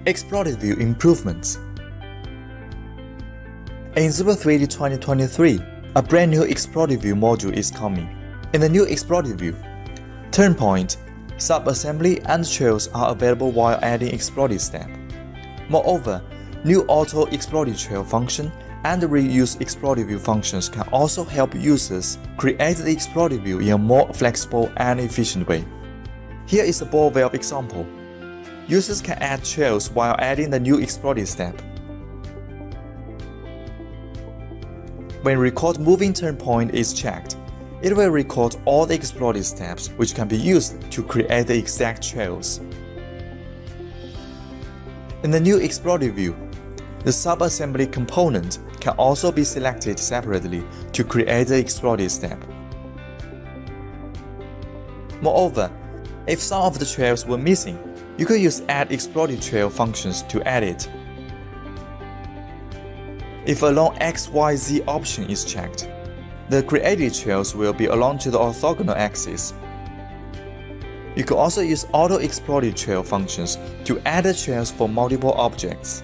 Exploded View improvements. In ZW3D 2023, a brand new Exploded View module is coming. In the new Exploded View, turn point, sub-assembly and trails are available while adding Exploded step. Moreover, new auto Exploded trail function and reuse Exploded View functions can also help users create the Exploded View in a more flexible and efficient way. Here is a ball valve example. Users can add trails while adding the new Exploded step. When record moving turn point is checked, it will record all the Exploded steps which can be used to create the exact trails. In the new Exploded View, the sub-assembly component can also be selected separately to create the Exploded step. Moreover, if some of the trails were missing, you could use Add Exploded Trail functions to add it. If a long XYZ option is checked, the created trails will be along to the orthogonal axis. You could also use Auto Exploded Trail functions to add the trails for multiple objects.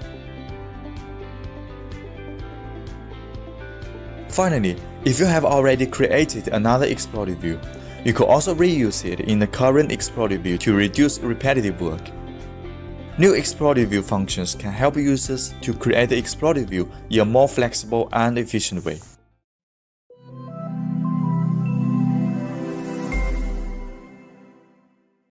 Finally, if you have already created another Exploded View, you could also reuse it in the current Exploded View to reduce repetitive work. New Exploded View functions can help users to create the Exploded View in a more flexible and efficient way.